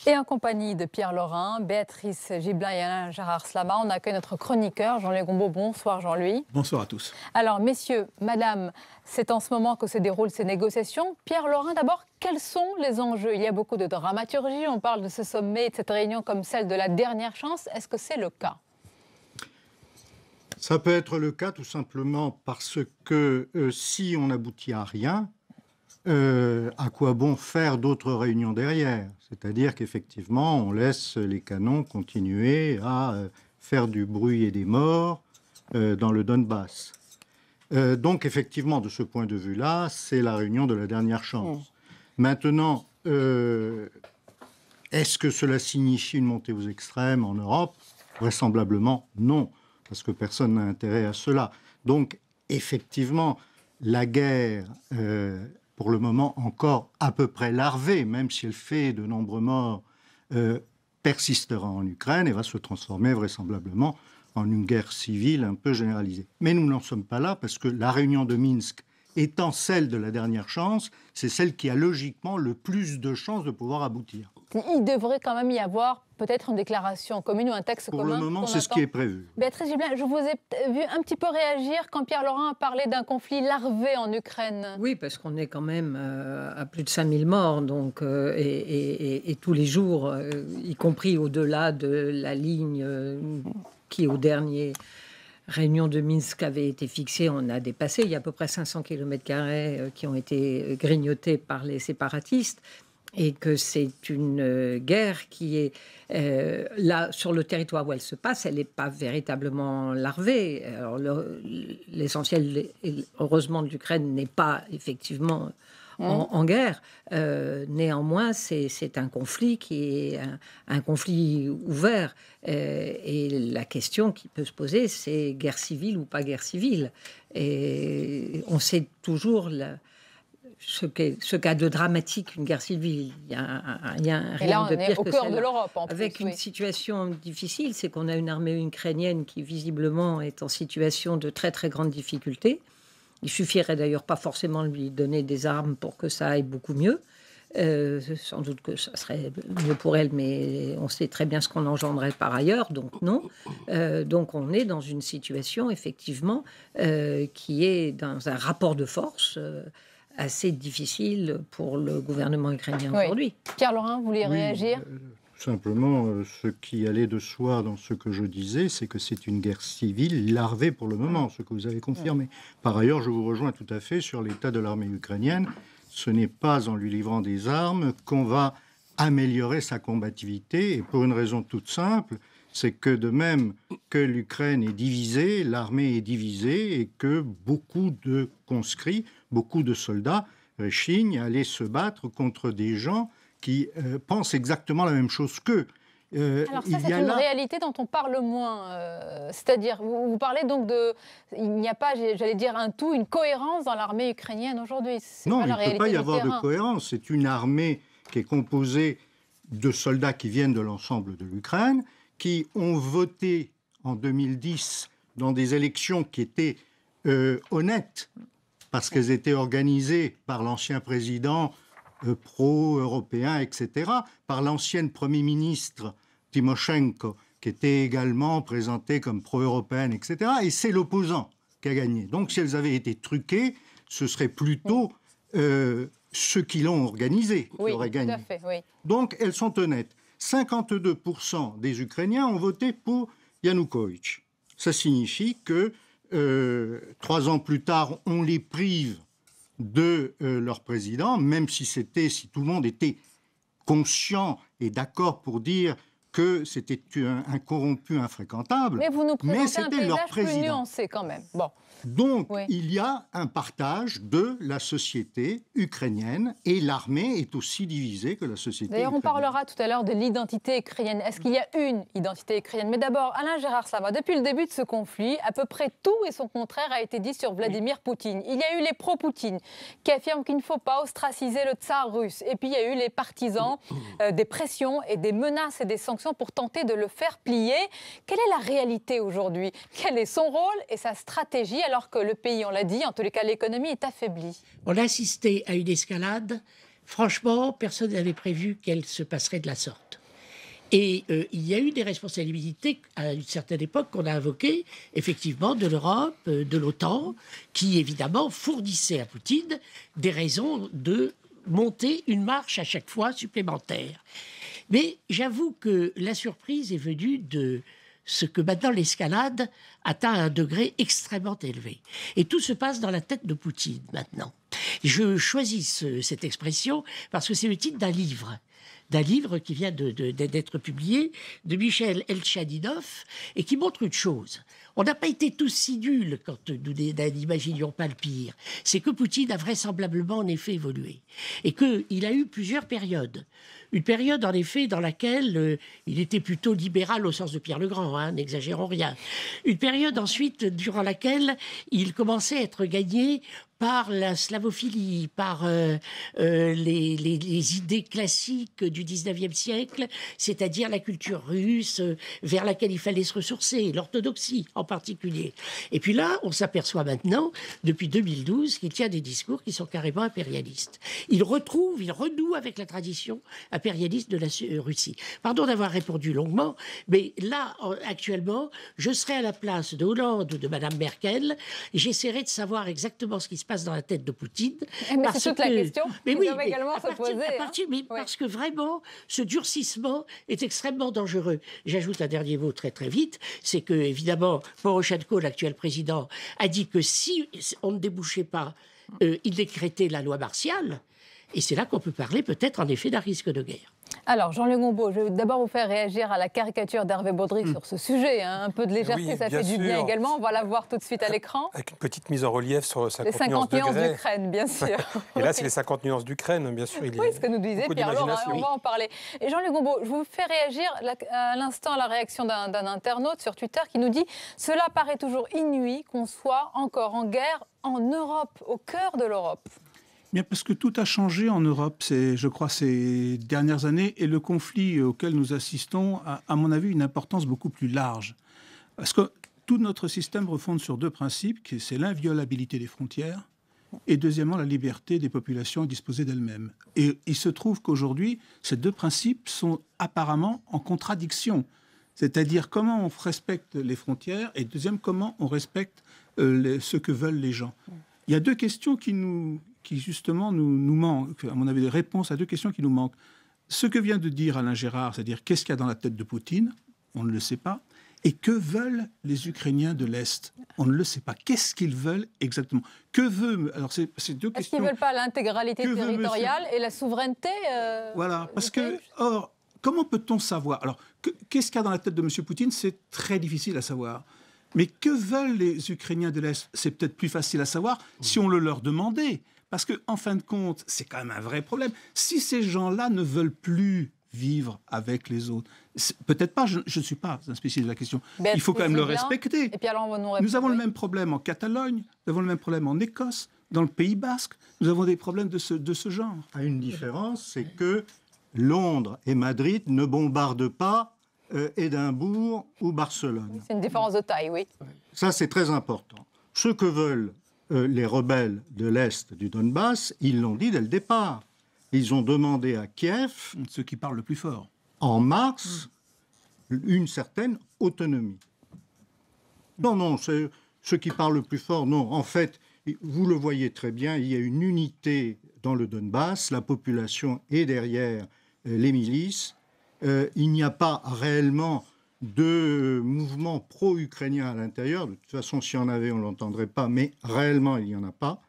Et en compagnie de Pierre Laurin, Béatrice Gibelin et Alain Gérard Slama, on accueille notre chroniqueur Jean-Louis Gombaud. Bonsoir Jean-Louis. Bonsoir à tous. Alors messieurs, madame, c'est en ce moment que se déroulent ces négociations. Pierre Laurin, d'abord, quels sont les enjeux? Il y a beaucoup de dramaturgie, on parle de ce sommet et de cette réunion comme celle de la dernière chance. Est-ce que c'est le cas? Ça peut être le cas tout simplement parce que si on n'aboutit à rien, à quoi bon faire d'autres réunions derrière? C'est-à-dire qu'effectivement, on laisse les canons continuer à faire du bruit et des morts dans le Donbass. Donc effectivement, de ce point de vue-là, c'est la réunion de la dernière chance. Maintenant, est-ce que cela signifie une montée aux extrêmes en Europe? Vraisemblablement non, parce que personne n'a intérêt à cela. Donc effectivement, la guerre... pour le moment encore à peu près larvée, même si elle fait de nombreux morts, persistera en Ukraine et va se transformer vraisemblablement en une guerre civile un peu généralisée. Mais nous n'en sommes pas là parce que la réunion de Minsk étant celle de la dernière chance, c'est celle qui a logiquement le plus de chances de pouvoir aboutir. Il devrait quand même y avoir peut-être une déclaration commune ou un texte commun. Pour le moment, c'est ce qui est prévu. Béatrice Gibelin, je vous ai vu un petit peu réagir quand Pierre Laurin a parlé d'un conflit larvé en Ukraine. Oui, parce qu'on est quand même à plus de 5000 morts, donc, et tous les jours, y compris au-delà de la ligne qui, aux dernières réunions de Minsk, avait été fixée, on a dépassé. Il y a à peu près 500 km² qui ont été grignotés par les séparatistes. Et que c'est une guerre qui est là, sur le territoire où elle se passe, elle n'est pas véritablement larvée. Alors, l'essentiel, heureusement, de l'Ukraine n'est pas effectivement en guerre. Néanmoins, c'est un conflit qui est un conflit ouvert. Et la question qui peut se poser, c'est guerre civile ou pas guerre civile. Et on sait toujours... ce qu'a de dramatique une guerre civile. Il y a rien de pire que cœur de l'Europe, en plus, avec une situation difficile, c'est qu'on a une armée ukrainienne qui visiblement est en situation de très très grande difficulté. Il suffirait d'ailleurs pas forcément lui donner des armes pour que ça aille beaucoup mieux. Sans doute que ça serait mieux pour elle, mais on sait très bien ce qu'on engendrait par ailleurs, donc non. Donc on est dans une situation effectivement qui est dans un rapport de force assez difficile pour le gouvernement ukrainien aujourd'hui. Pierre Laurin, vous voulez réagir? Simplement, ce qui allait de soi dans ce que je disais, c'est que c'est une guerre civile larvée pour le moment, ce que vous avez confirmé. Par ailleurs, je vous rejoins tout à fait sur l'état de l'armée ukrainienne. Ce n'est pas en lui livrant des armes qu'on va améliorer sa combativité, et pour une raison toute simple, c'est que de même que l'Ukraine est divisée, l'armée est divisée, et que beaucoup de conscrits, beaucoup de soldats rechignent à aller se battre contre des gens qui pensent exactement la même chose qu'eux. Alors ça, c'est une réalité dont on parle moins. C'est-à-dire, vous parlez donc de... Il n'y a pas, j'allais dire, une cohérence dans l'armée ukrainienne aujourd'hui. Non, il ne peut pas y avoir de cohérence. C'est une armée qui est composée de soldats qui viennent de l'ensemble de l'Ukraine, qui ont voté en 2010 dans des élections qui étaient honnêtes, parce qu'elles étaient organisées par l'ancien président pro-européen, etc., par l'ancienne Premier ministre Tymoshenko, qui était également présentée comme pro-européenne, etc., et c'est l'opposant qui a gagné. Donc si elles avaient été truquées, ce serait plutôt ceux qui l'ont organisé qui auraient gagné. Tout à fait, oui. Donc elles sont honnêtes. 52% des Ukrainiens ont voté pour Yanukovych. Ça signifie que 3 ans plus tard, on les prive de leur président, même si tout le monde était conscient et d'accord pour dire que c'était un corrompu infréquentable. Mais vous nous présentez un paysage plus nuancé quand même. Bon. Donc, il y a un partage de la société ukrainienne et l'armée est aussi divisée que la société D'ailleurs, ukrainienne. on parlera tout à l'heure de l'identité ukrainienne. Est-ce qu'il y a une identité ukrainienne? Mais d'abord, Alain Gérard Slama, depuis le début de ce conflit, à peu près tout et son contraire a été dit sur Vladimir Poutine. Il y a eu les pro-Poutine qui affirment qu'il ne faut pas ostraciser le tsar russe. Et puis, il y a eu les partisans des pressions et des menaces et des sanctions pour tenter de le faire plier. Quelle est la réalité aujourd'hui? Quel est son rôle et sa stratégie alors que le pays, on l'a dit, en tous les cas l'économie est affaiblie? On a assisté à une escalade franchement, personne n'avait prévu qu'elle se passerait de la sorte. Et il y a eu des responsabilités à une certaine époque qu'on a invoquées, effectivement, de l'Europe, de l'OTAN, qui évidemment fournissaient à Poutine des raisons de monter une marche à chaque fois supplémentaire. Mais j'avoue que la surprise est venue de ce que maintenant l'escalade atteint un degré extrêmement élevé. Et tout se passe dans la tête de Poutine maintenant. Je choisis cette expression parce que c'est le titre d'un livre qui vient d'être publié, de Michel Elchadinov, et qui montre une chose. On n'a pas été tous si nuls quand nous n'imaginions pas le pire. C'est que Poutine a vraisemblablement en effet évolué. Et qu'il a eu plusieurs périodes. Une période, en effet, dans laquelle il était plutôt libéral au sens de Pierre le Grand, n'exagérons rien. Une période ensuite, durant laquelle il commençait à être gagné par la slavophilie, par les idées classiques du 19e siècle, c'est-à-dire la culture russe, vers laquelle il fallait se ressourcer, l'orthodoxie en particulier. Et puis là, on s'aperçoit maintenant, depuis 2012, qu'il tient des discours qui sont carrément impérialistes. Il renoue avec la tradition impérialiste de la Russie. Pardon d'avoir répondu longuement, mais là, actuellement, je serai à la place de Hollande ou de Madame Merkel, et j'essaierai de savoir exactement ce qui se passe dans la tête de Poutine. Mais c'est toute la question. Mais oui, également se poser. Parce que vraiment, ce durcissement est extrêmement dangereux. J'ajoute un dernier mot très très vite, c'est que évidemment, Poroshenko, l'actuel président, a dit que si on ne débouchait pas, il décrétait la loi martiale. Et c'est là qu'on peut parler peut-être en effet d'un risque de guerre. Alors, Jean-Luc Gombault, je vais d'abord vous faire réagir à la caricature d'Hervé Baudry sur ce sujet. Un peu de légèreté, ça fait du bien également. On va la voir tout de suite à l'écran. Avec une petite mise en relief sur 50 les 50 nuances d'Ukraine, bien sûr. Et là, c'est les 50 nuances d'Ukraine, bien sûr. Oui, ce que nous disait Pierre-Laurent, on va en parler. Et Jean-Luc Gombault, je vous fais réagir à l'instant à la réaction d'un internaute sur Twitter qui nous dit « Cela paraît toujours inouï qu'on soit encore en guerre en Europe, au cœur de l'Europe ». Bien, parce que tout a changé en Europe, je crois, ces dernières années, et le conflit auquel nous assistons a, à mon avis, une importance beaucoup plus large. Parce que tout notre système refonde sur deux principes, c'est l'inviolabilité des frontières, et deuxièmement, la liberté des populations à disposer d'elles-mêmes. Et il se trouve qu'aujourd'hui, ces deux principes sont apparemment en contradiction. C'est-à-dire comment on respecte les frontières, et deuxième, comment on respecte ce que veulent les gens. Il y a deux questions qui justement nous manquent, à mon avis, des réponses à deux questions qui nous manquent. Ce que vient de dire Alain Gérard, c'est-à-dire qu'est-ce qu'il y a dans la tête de Poutine, on ne le sait pas, et que veulent les Ukrainiens de l'Est, on ne le sait pas. Qu'est-ce qu'ils veulent exactement? Que veut... Alors, c'est deux questions... Est-ce qu'ils ne veulent pas l'intégralité territoriale et la souveraineté Voilà, parce que... Or, comment peut-on savoir? Alors, qu'est-ce qu'il y a dans la tête de M. Poutine? C'est très difficile à savoir. Mais que veulent les Ukrainiens de l'Est? C'est peut-être plus facile à savoir si on le leur demandait. Parce qu'en fin de compte, c'est quand même un vrai problème. Si ces gens-là ne veulent plus vivre avec les autres, peut-être pas, je ne suis pas un spécialiste de la question, il faut quand même le respecter. Et puis alors on va nous avons le même problème en Catalogne, nous avons le même problème en Écosse, dans le Pays Basque, nous avons des problèmes de ce genre. Une différence, c'est que Londres et Madrid ne bombardent pas Édimbourg ou Barcelone. C'est une différence de taille, oui. Ça, c'est très important. Ce que veulent les rebelles de l'Est du Donbass, ils l'ont dit dès le départ. Ils ont demandé à Kiev, ceux qui parlent le plus fort, en mars, une certaine autonomie. Non, c'est ceux qui parlent le plus fort, non. En fait, vous le voyez très bien, il y a une unité dans le Donbass, la population est derrière les milices. Il n'y a pas réellement de mouvements pro-ukrainiens à l'intérieur. De toute façon, s'il y en avait, on ne l'entendrait pas, mais réellement, il n'y en a pas.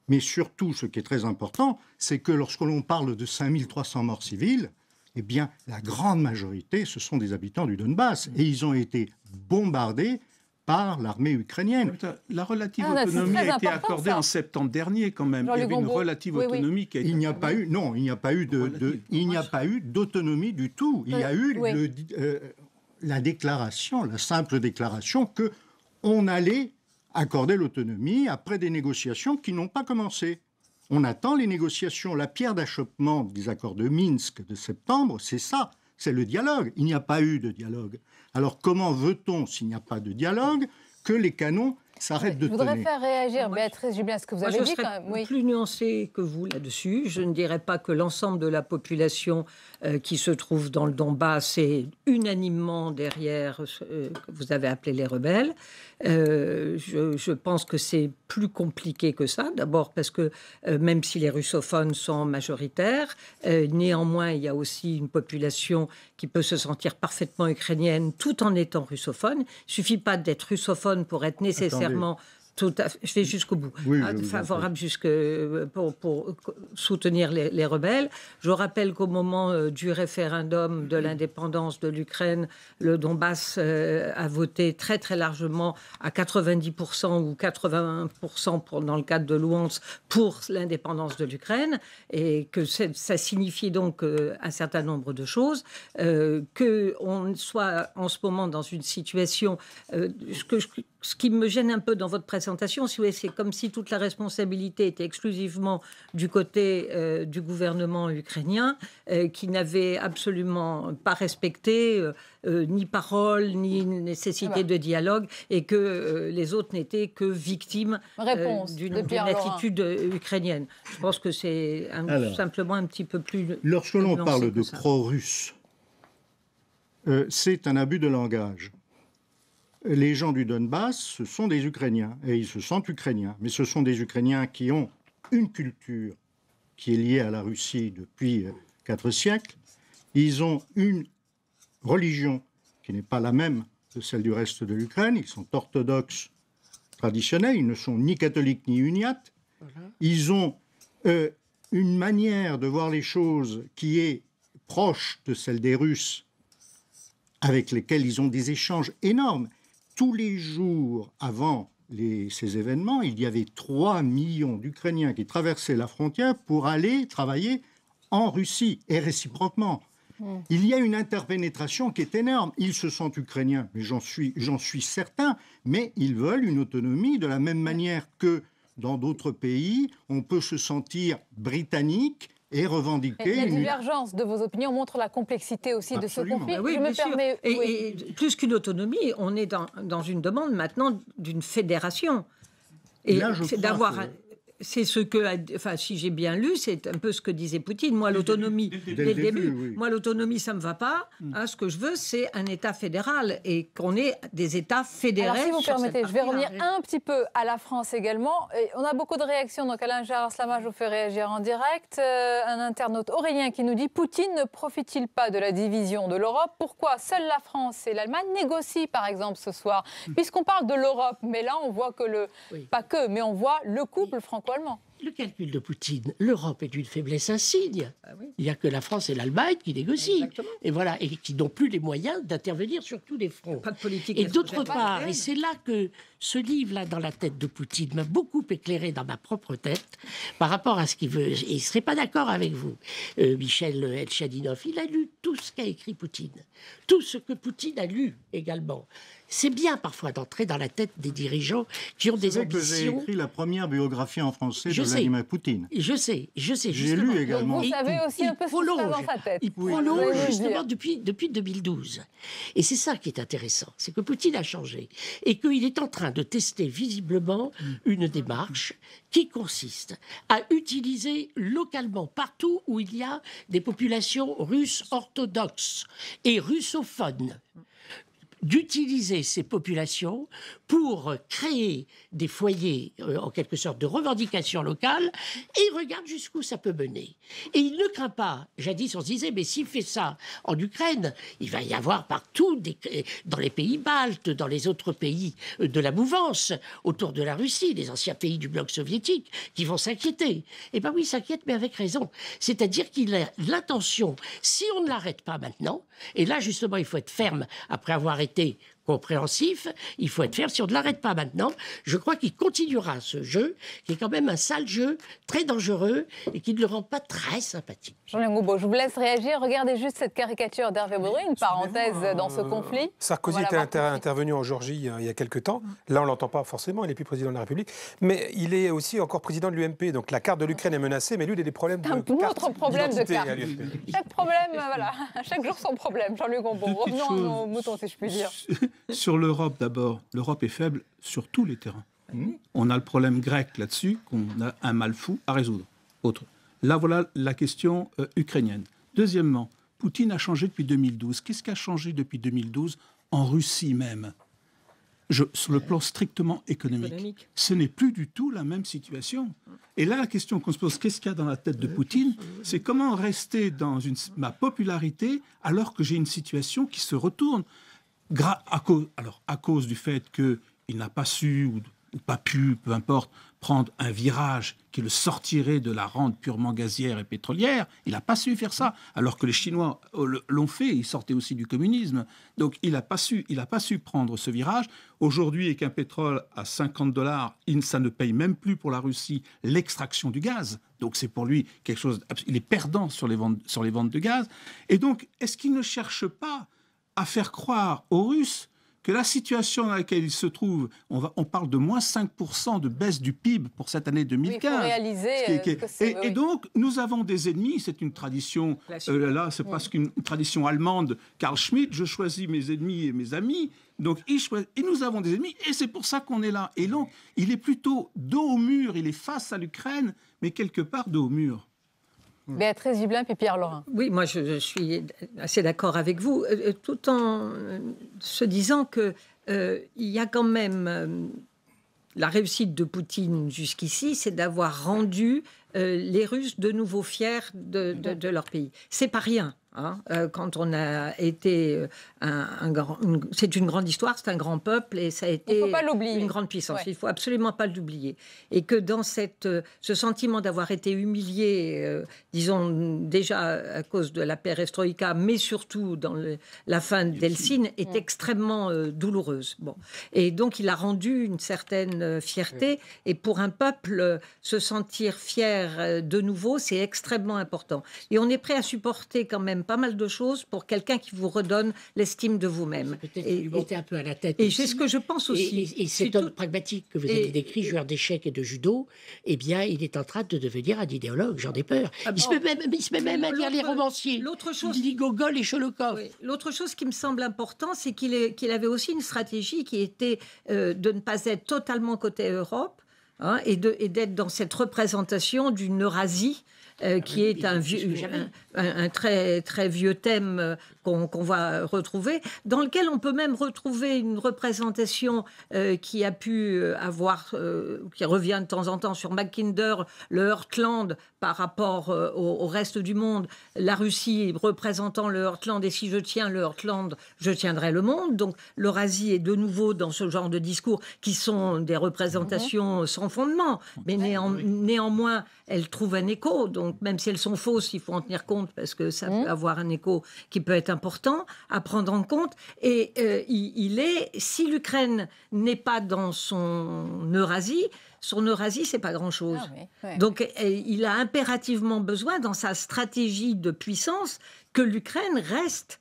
Mais surtout, ce qui est très important, c'est que lorsque l'on parle de 5300 morts civiles, eh bien, la grande majorité, ce sont des habitants du Donbass. Et ils ont été bombardés par l'armée ukrainienne. La relative autonomie a été accordée en septembre dernier, quand même. Il y avait une relative autonomie qui a été... Il n'y a pas eu, non, il n'y a pas eu d'autonomie du tout. Il y a eu la déclaration, la simple déclaration que on allait accorder l'autonomie après des négociations qui n'ont pas commencé. On attend les négociations. La pierre d'achoppement des accords de Minsk de septembre, c'est ça, c'est le dialogue. Il n'y a pas eu de dialogue. Alors comment veut-on, s'il n'y a pas de dialogue, que les canons s'arrête de Je voudrais tonner. faire réagir Béatrice Julien, ce que vous avez dit je quand serais même. Oui. plus nuancée que vous là-dessus. Je ne dirais pas que l'ensemble de la population qui se trouve dans le Donbass est unanimement derrière que vous avez appelé les rebelles. Je pense que c'est plus compliqué que ça. D'abord parce que même si les russophones sont majoritaires, néanmoins il y a aussi une population qui peut se sentir parfaitement ukrainienne tout en étant russophone. Il ne suffit pas d'être russophone pour être nécessairement... Tout à fait, je vais jusqu'au bout. Oui, Favorable pour soutenir les rebelles. Je rappelle qu'au moment du référendum de l'indépendance de l'Ukraine, le Donbass a voté très très largement à 90% ou 81% dans le cadre de Louhansk pour l'indépendance de l'Ukraine, et que ça signifie donc un certain nombre de choses. Qu'on soit en ce moment dans une situation... Ce qui me gêne un peu dans votre présentation, si vous voulez, c'est comme si toute la responsabilité était exclusivement du côté du gouvernement ukrainien, qui n'avait absolument pas respecté ni parole, ni nécessité de dialogue, et que les autres n'étaient que victimes d'une attitude ukrainienne. Je pense que c'est simplement un petit peu plus... Lorsque l'on parle de pro-russe, c'est un abus de langage. Les gens du Donbass, ce sont des Ukrainiens, et ils se sentent Ukrainiens. Mais ce sont des Ukrainiens qui ont une culture qui est liée à la Russie depuis 4 siècles. Ils ont une religion qui n'est pas la même que celle du reste de l'Ukraine. Ils sont orthodoxes traditionnels, ils ne sont ni catholiques ni uniates. Ils ont une manière de voir les choses qui est proche de celle des Russes, avec lesquels ils ont des échanges énormes. Tous les jours avant ces événements, il y avait 3 millions d'Ukrainiens qui traversaient la frontière pour aller travailler en Russie, et réciproquement. Il y a une interpénétration qui est énorme. Ils se sentent ukrainiens, mais j'en suis certain, mais ils veulent une autonomie de la même manière que dans d'autres pays, on peut se sentir britannique et revendiquer... La divergence de vos opinions montre la complexité aussi de ce conflit. Oui, je me permets... Et plus qu'une autonomie, on est dans une demande maintenant d'une fédération. Et c'est d'avoir... C'est ce que, enfin, si j'ai bien lu, c'est un peu ce que disait Poutine. Moi, l'autonomie, dès le début, moi, l'autonomie, ça me va pas. Hein, ce que je veux, c'est un État fédéral et qu'on ait des États fédérés. Alors, si vous permettez, je vais revenir un petit peu à la France également. Et on a beaucoup de réactions. Donc, Alain Gérard Slama, je vous fais réagir en direct. Un internaute, Aurélien, qui nous dit: Poutine ne profite-t-il pas de la division de l'Europe? Pourquoi seule la France et l'Allemagne négocient, par exemple, ce soir? Puisqu'on parle de l'Europe, mais là, on voit que pas que, mais on voit le couple franco-allemand. Le calcul de Poutine, l'Europe est une faiblesse insigne. Il n'y a que la France et l'Allemagne qui négocient. Exactement. Et voilà, et qui n'ont plus les moyens d'intervenir sur tous les fronts. Pas de politique. Et d'autre part, et c'est là que ce livre-là dans la tête de Poutine m'a beaucoup éclairé dans ma propre tête par rapport à ce qu'il veut. Et il ne serait pas d'accord avec vous, Michel Elchadinov. Il a lu tout ce qu'a écrit Poutine, tout ce que Poutine a lu également. C'est bien parfois d'entrer dans la tête des dirigeants qui ont des ambitions. J'ai écrit la première biographie en français de Vladimir Poutine. Je sais. J'ai lu également. Vous savez aussi un peu ce qui se passe dans sa tête. Il prolonge justement depuis 2012. Et c'est ça qui est intéressant, c'est que Poutine a changé et qu'il est en train de tester visiblement une démarche qui consiste à utiliser localement, partout où il y a des populations russes orthodoxes et russophones, d'utiliser ces populations pour créer des foyers, en quelque sorte, de revendications locales, et il regarde jusqu'où ça peut mener. Et il ne craint pas. Jadis, on se disait, mais s'il fait ça en Ukraine, il va y avoir partout, dans les pays baltes, dans les autres pays de la mouvance, autour de la Russie, les anciens pays du bloc soviétique, qui vont s'inquiéter. Eh bien oui, ils s'inquiètent, mais avec raison. C'est-à-dire qu'il a l'intention, si on ne l'arrête pas maintenant, et là, justement, il faut être ferme après avoir été compréhensif, il faut être ferme. Si on ne l'arrête pas maintenant, je crois qu'il continuera ce jeu, qui est quand même un sale jeu, très dangereux, et qui ne le rend pas très sympathique. Jean-Luc Goubeau, je vous laisse réagir. Regardez juste cette caricature d'Hervé Baudry, une parenthèse dans ce conflit. Sarkozy était intervenu en Géorgie il y a quelques temps. Là, on ne l'entend pas forcément, il n'est plus président de la République. Mais il est aussi encore président de l'UMP. Donc la carte de l'Ukraine est menacée, mais lui, il a des problèmes de carte. Un autre problème de carte. Chaque problème, voilà. Chaque jour son problème. Jean-Luc Goubeau, revenons à nos moutons, si je puis dire. Sur l'Europe, d'abord, l'Europe est faible sur tous les terrains. On a le problème grec là-dessus, qu'on a un mal fou à résoudre. Autre. Là, voilà la question ukrainienne. Deuxièmement, Poutine a changé depuis 2012. Qu'est-ce qui a changé depuis 2012 en Russie même ? Sur le plan strictement économique. Ce n'est plus du tout la même situation. Et là, la question qu'on se pose, qu'est-ce qu'il y a dans la tête de Poutine ? C'est comment rester dans ma popularité alors que j'ai une situation qui se retourne à cause du fait qu'il n'a pas su ou pas pu, peu importe, prendre un virage qui le sortirait de la rente purement gazière et pétrolière. Il n'a pas su faire ça, alors que les Chinois l'ont fait, ils sortaient aussi du communisme. Donc il n'a pas su prendre ce virage. Aujourd'hui, avec un pétrole à $50, ça ne paye même plus pour la Russie l'extraction du gaz. Donc c'est pour lui quelque chose... Il est perdant sur les ventes de gaz. Et donc, est-ce qu'il ne cherche pas à faire croire aux Russes que la situation dans laquelle il se trouve, on parle de moins 5% de baisse du PIB pour cette année 2015. Oui, il faut réaliser. Et donc, nous avons des ennemis, c'est une tradition, là, c'est presque une tradition allemande, Carl Schmitt, je choisis mes ennemis et mes amis. Donc, et nous avons des ennemis, et c'est pour ça qu'on est là. Et donc, il est plutôt dos au mur, il est face à l'Ukraine, mais quelque part dos au mur. Béatrice Dublin puis Pierre Laurin. Oui, moi je suis assez d'accord avec vous, tout en se disant que il y a quand même la réussite de Poutine jusqu'ici, c'est d'avoir rendu les Russes de nouveau fiers de leur pays. C'est pas rien. Quand on a été c'est une grande histoire, c'est un grand peuple et ça a été une grande puissance. Il faut absolument pas l'oublier. Et que dans ce sentiment d'avoir été humilié, disons déjà à cause de la perestroïka, mais surtout dans la fin d'Helsinki, est extrêmement douloureuse. Bon. Et donc il a rendu une certaine fierté. Et pour un peuple, se sentir fier de nouveau, c'est extrêmement important. Et on est prêt à supporter quand même pas mal de choses pour quelqu'un qui vous redonne l'estime de vous-même. Peut-être lui monter un peu à la tête. Et c'est ce que je pense aussi. Et cet homme pragmatique que vous avez décrit, joueur d'échecs et de judo, eh bien, il est en train de devenir un idéologue, j'en ai peur. Il se met même à lire les romanciers. L'autre chose, il lit Gogol et Sholokov. Oui. L'autre chose qui me semble important, c'est qu'il avait aussi une stratégie qui était de ne pas être totalement côté Europe, et d'être dans cette représentation d'une Eurasie qui est un très, très vieux thème qu'on va retrouver, dans lequel on peut même retrouver une représentation qui a pu avoir, qui revient de temps en temps sur Mackinder, le Heartland par rapport au reste du monde, la Russie représentant le Heartland, et si je tiens le Heartland, je tiendrai le monde. Donc l'Eurasie est de nouveau dans ce genre de discours qui sont des représentations sans fondement, mais néanmoins, elles trouvent un écho. Donc même si elles sont fausses, il faut en tenir compte parce que ça peut avoir un écho qui peut être important à prendre en compte. Et si l'Ukraine n'est pas dans son Eurasie, c'est pas grand-chose. Donc, il a impérativement besoin, dans sa stratégie de puissance, que l'Ukraine reste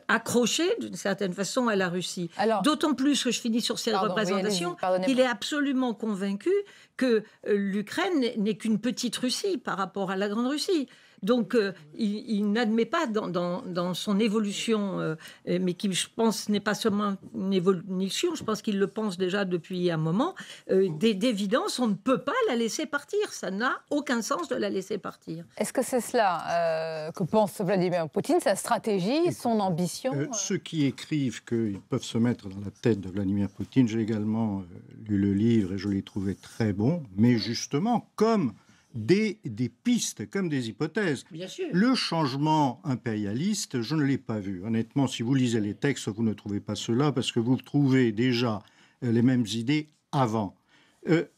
accrochée, d'une certaine façon, à la Russie. D'autant plus que je finis sur cette représentation, qu'il est absolument convaincu que l'Ukraine n'est qu'une petite Russie par rapport à la Grande Russie. Donc, il n'admet pas dans son évolution, mais qui, je pense, n'est pas seulement une évolution, je pense qu'il le pense déjà depuis un moment, d'évidence, on ne peut pas la laisser partir. Ça n'a aucun sens de la laisser partir. Est-ce que c'est cela que pense Vladimir Poutine, sa stratégie, son ambition Ceux qui écrivent qu'ils peuvent se mettre dans la tête de Vladimir Poutine, j'ai également lu le livre et je l'ai trouvé très bon, mais justement, comme des pistes, comme des hypothèses. Bien sûr. Le changement impérialiste, je ne l'ai pas vu. Honnêtement, si vous lisez les textes, vous ne trouvez pas cela, parce que vous trouvez déjà les mêmes idées avant.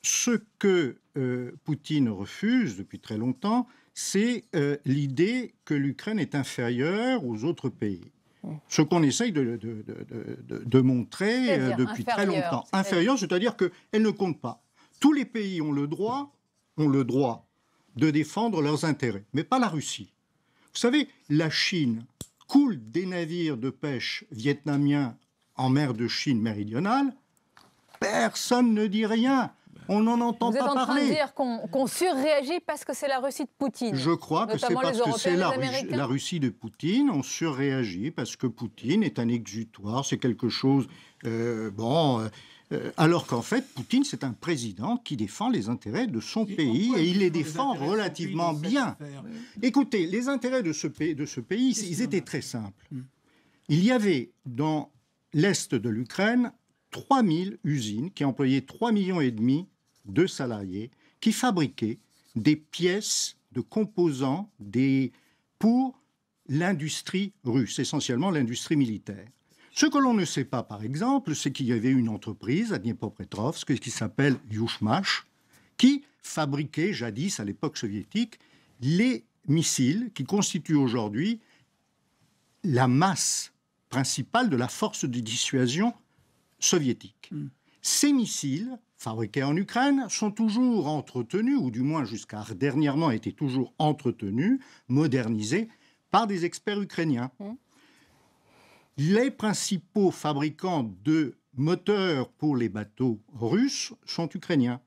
Ce que Poutine refuse depuis très longtemps, c'est l'idée que l'Ukraine est inférieure aux autres pays. Ce qu'on essaye de montrer depuis très longtemps. Inférieure, c'est-à-dire qu'elle ne compte pas. Tous les pays ont le droit de défendre leurs intérêts, mais pas la Russie. Vous savez, la Chine coule des navires de pêche vietnamiens en mer de Chine méridionale, personne ne dit rien. On n'en entend pas parler. Vous êtes en train de dire qu'on surréagit parce que c'est la Russie de Poutine. Je crois que c'est parce que c'est la Russie de Poutine. On surréagit parce que Poutine est un exutoire, c'est quelque chose... alors qu'en fait, Poutine, c'est un président qui défend les intérêts de son pays et il les défend relativement bien. Écoutez, les intérêts de ce pays, ils étaient très simples. Il y avait dans l'est de l'Ukraine 3000 usines qui employaient 3,5 millions de salariés qui fabriquaient des pièces de composants pour l'industrie russe, essentiellement l'industrie militaire. Ce que l'on ne sait pas, par exemple, c'est qu'il y avait une entreprise à Dniepropetrovsk qui s'appelle Yushmash, qui fabriquait jadis, à l'époque soviétique, les missiles qui constituent aujourd'hui la masse principale de la force de dissuasion soviétique. Ces missiles, fabriqués en Ukraine, sont toujours entretenus, ou du moins jusqu'à dernièrement étaient toujours entretenus, modernisés, par des experts ukrainiens. Les principaux fabricants de moteurs pour les bateaux russes sont ukrainiens.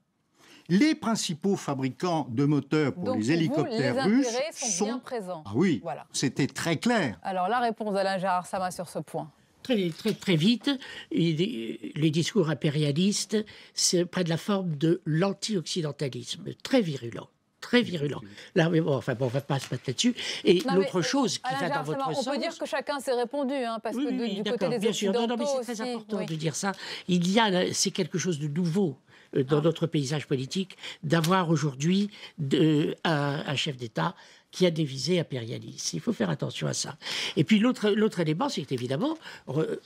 Les principaux fabricants de moteurs pour les hélicoptères russes sont bien présents. Ah oui, voilà. C'était très clair. Alors la réponse d'Alain Gérard Sama sur ce point. Très vite, les discours impérialistes prennent la forme de l'anti-occidentalisme, très virulent. Très virulent. Là, mais bon, on va pas se mettre là-dessus. Et l'autre chose qui va dans votre sens... On peut dire que chacun s'est répondu, hein, parce que du côté des bien sûr. Occidentaux Non, mais c'est très important oui. de dire ça. C'est quelque chose de nouveau dans notre paysage politique d'avoir aujourd'hui un chef d'État qui a des visées impérialistes. Il faut faire attention à ça. Et puis l'autre élément, c'est évidemment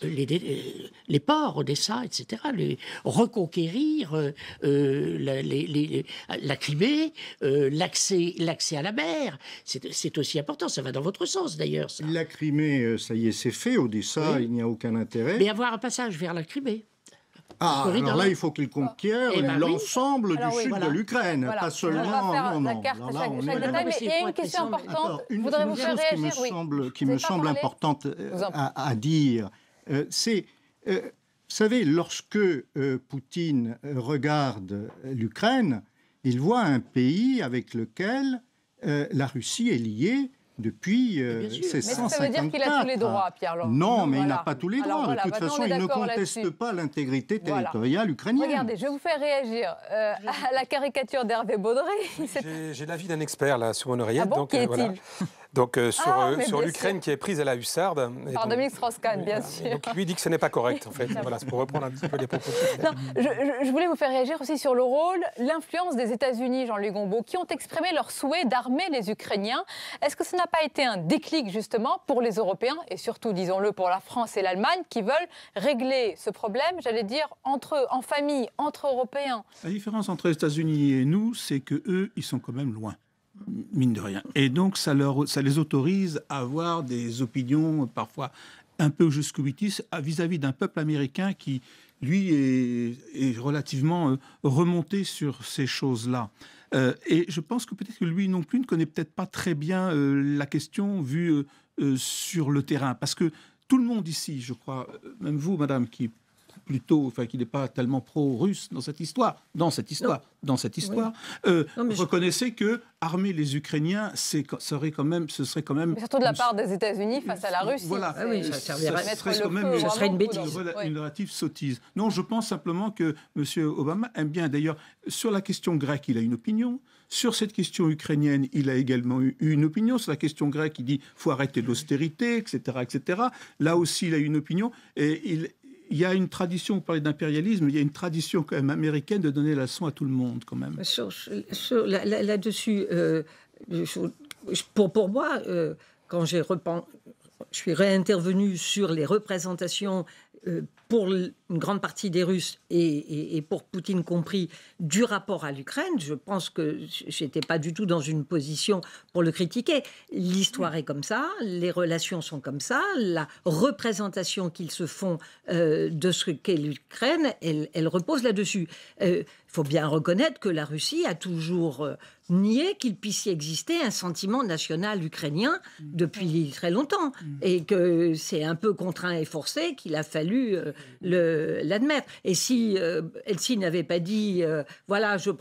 les ports, Odessa, etc., reconquérir la Crimée, l'accès à la mer. C'est aussi important. Ça va dans votre sens, d'ailleurs. Ça. La Crimée, ça y est, c'est fait. Odessa, oui. Il n'y a aucun intérêt. Mais avoir un passage vers la Crimée. Alors là, il faut qu'il conquiert l'ensemble du sud de l'Ukraine, pas seulement... On va faire la carte chaque détail, mais il y a une question importante. Je voudrais vous faire réagir. Qui me semble importante à dire, c'est... vous savez, lorsque Poutine regarde l'Ukraine, il voit un pays avec lequel la Russie est liée depuis 1654. Mais ça veut dire qu'il a tous les droits, Pierre-Laurent. Non, mais il n'a pas tous les droits. De toute façon, il ne conteste pas l'intégrité territoriale ukrainienne. Regardez, je vais vous faire réagir à la caricature d'Hervé Baudry. J'ai l'avis d'un expert là sur mon oreillette. Ah bon, qui est-il ? Donc sur l'Ukraine qui est prise à la hussarde. Par Dominique Strauss-Kahn, bien sûr. Donc lui dit que ce n'est pas correct, en fait. Voilà, c'est pour reprendre un petit peu les propos. Non, je voulais vous faire réagir aussi sur le rôle, l'influence des États-Unis, Jean-Louis Gombault, qui ont exprimé leur souhait d'armer les Ukrainiens. Est-ce que ça n'a pas été un déclic, justement, pour les Européens, et surtout, disons-le, pour la France et l'Allemagne, qui veulent régler ce problème, j'allais dire, en famille, entre Européens ? La différence entre les États-Unis et nous, c'est qu'eux, ils sont quand même loin. Mine de rien. Et donc, ça les autorise à avoir des opinions parfois un peu jusqu'au-boutistes vis-à-vis d'un peuple américain qui, lui, est relativement remonté sur ces choses-là. Et je pense que peut-être que lui non plus ne connaît peut-être pas très bien la question vue sur le terrain. Parce que tout le monde ici, je crois, même vous, madame, qui n'est pas tellement pro-russe dans cette histoire, reconnaissez que armer les Ukrainiens, ce serait quand même... Mais surtout de la part des États-Unis face à la Russie. Voilà, ça servirait ça serait une bêtise. Une relative sottise. Non, je pense simplement que M. Obama aime bien, d'ailleurs, sur la question grecque, il a une opinion. Sur cette question ukrainienne, il a également eu une opinion. Sur la question grecque, il dit qu'il faut arrêter l'austérité, etc., etc. Là aussi, il a une opinion. Et il y a une tradition, vous parlez d'impérialisme, il y a une tradition quand même américaine de donner la leçon à tout le monde, quand même. Là-dessus, pour moi, quand je suis réintervenu sur les représentations pour une grande partie des Russes et pour Poutine compris du rapport à l'Ukraine, je pense que je n'étais pas du tout dans une position pour le critiquer. L'histoire est comme ça, les relations sont comme ça, la représentation qu'ils se font de ce qu'est l'Ukraine, elle repose là-dessus. Il faut bien reconnaître que la Russie a toujours nié qu'il puisse y exister un sentiment national ukrainien depuis très longtemps et que c'est un peu contraint et forcé qu'il a fallu le l'admettre. Et si Helsinki n'avait pas dit voilà, je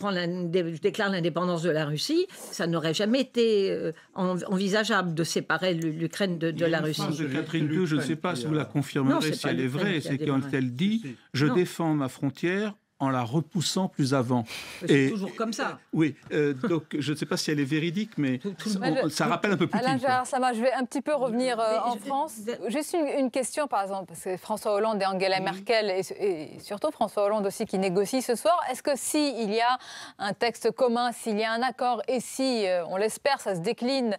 déclare l'indépendance de la Russie, ça n'aurait jamais été envisageable de séparer l'Ukraine de la Russie. De Catherine II, je ne sais pas si vous la confirmerez, si elle est vraie, c'est quand elle dit « Je défends ma frontière en la repoussant plus avant ». C'est toujours comme ça. Oui, donc je ne sais pas si elle est véridique, mais ça rappelle un peu Poutine. Alain Gérard Sama, je vais un petit peu revenir en France. Juste une question, par exemple, parce que François Hollande et Angela Merkel, et surtout François Hollande aussi qui négocie ce soir, est-ce que s'il y a un texte commun, s'il y a un accord, et si, on l'espère, ça se décline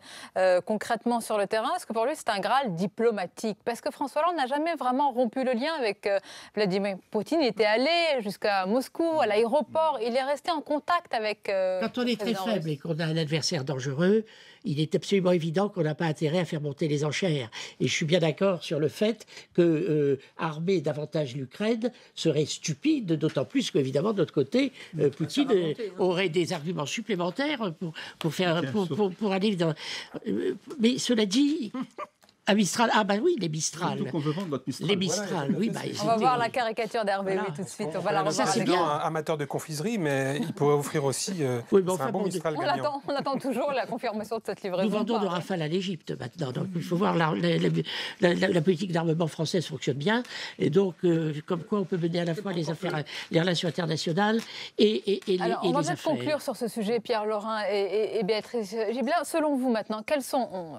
concrètement sur le terrain, est-ce que pour lui c'est un Graal diplomatique? Parce que François Hollande n'a jamais vraiment rompu le lien avec Vladimir Poutine. Il était allé jusqu'à Moscou, à l'aéroport, il est resté en contact avec... Quand on est très faible et qu'on a un adversaire dangereux, il est absolument évident qu'on n'a pas intérêt à faire monter les enchères. Et je suis bien d'accord sur le fait que armer davantage l'Ukraine serait stupide, d'autant plus qu'évidemment, de notre côté, Poutine aurait des arguments supplémentaires pour aller dans... Mais cela dit... À Mistral, ah bah oui, les Mistral. Donc on veut vendre notre Mistral. Les Mistral, oui. Bah, on va voir la caricature d'Hervé tout de suite. On va la revoir avec bien un amateur de confiserie, mais il pourrait offrir aussi un bon Mistral gagnant. On attend toujours la confirmation de cette livraison. Nous vendons de Rafale à l'Égypte maintenant. Donc il faut voir la politique d'armement française fonctionne bien. Et donc, comme quoi on peut mener à la fois les relations internationales et les affaires. On va peut-être conclure sur ce sujet, Pierre Laurin et Béatrice Gibelin. Selon vous maintenant,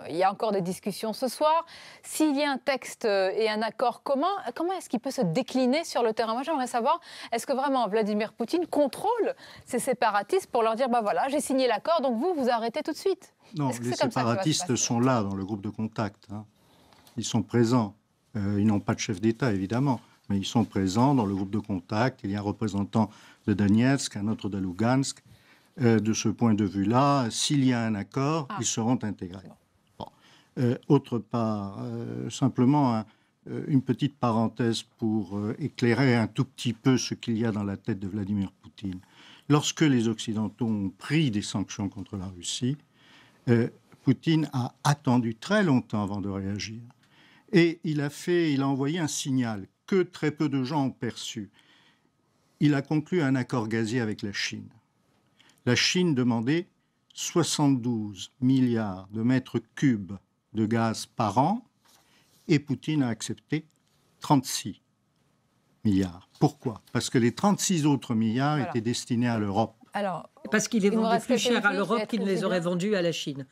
il y a encore des discussions ce soir. S'il y a un texte et un accord commun, comment est-ce qu'il peut se décliner sur le terrain? Moi, j'aimerais savoir, est-ce que vraiment Vladimir Poutine contrôle ces séparatistes pour leur dire, bah voilà, j'ai signé l'accord, donc vous arrêtez tout de suite? Non, les séparatistes sont là dans le groupe de contact. Hein. Ils sont présents. Ils n'ont pas de chef d'État, évidemment, mais ils sont présents dans le groupe de contact. Il y a un représentant de Donetsk, un autre de Lugansk. De ce point de vue-là, s'il y a un accord, ils seront intégrés. Autre part, simplement une petite parenthèse pour éclairer un tout petit peu ce qu'il y a dans la tête de Vladimir Poutine. Lorsque les Occidentaux ont pris des sanctions contre la Russie, Poutine a attendu très longtemps avant de réagir. Et il a envoyé un signal que très peu de gens ont perçu. Il a conclu un accord gazier avec la Chine. La Chine demandait 72 milliards de mètres cubes de gaz par an, et Poutine a accepté 36 milliards. Pourquoi? Parce que les 36 autres milliards étaient destinés à l'Europe. Parce qu'il les vendait plus cher à l'Europe qu'il ne les aurait vendus à la Chine.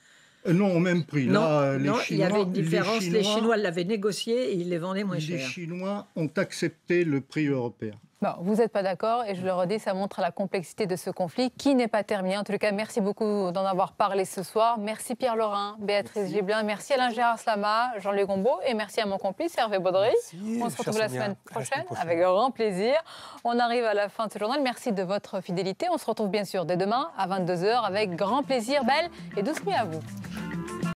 Non, au même prix. Là, il y avait une différence. Les Chinois l'avaient négocié et ils les vendaient moins cher. Les Chinois ont accepté le prix européen. Bon, vous n'êtes pas d'accord et je le redis, ça montre la complexité de ce conflit qui n'est pas terminé. En tout cas, merci beaucoup d'en avoir parlé ce soir. Merci Pierre Laurin, Béatrice Gibelin, merci Alain Gérard Slama, Jean-Luc Gombault et merci à mon complice Hervé Baudry. On se retrouve la semaine prochaine avec grand plaisir. On arrive à la fin de ce journal. Merci de votre fidélité. On se retrouve bien sûr dès demain à 22h avec grand plaisir. Belle et douce nuit à vous.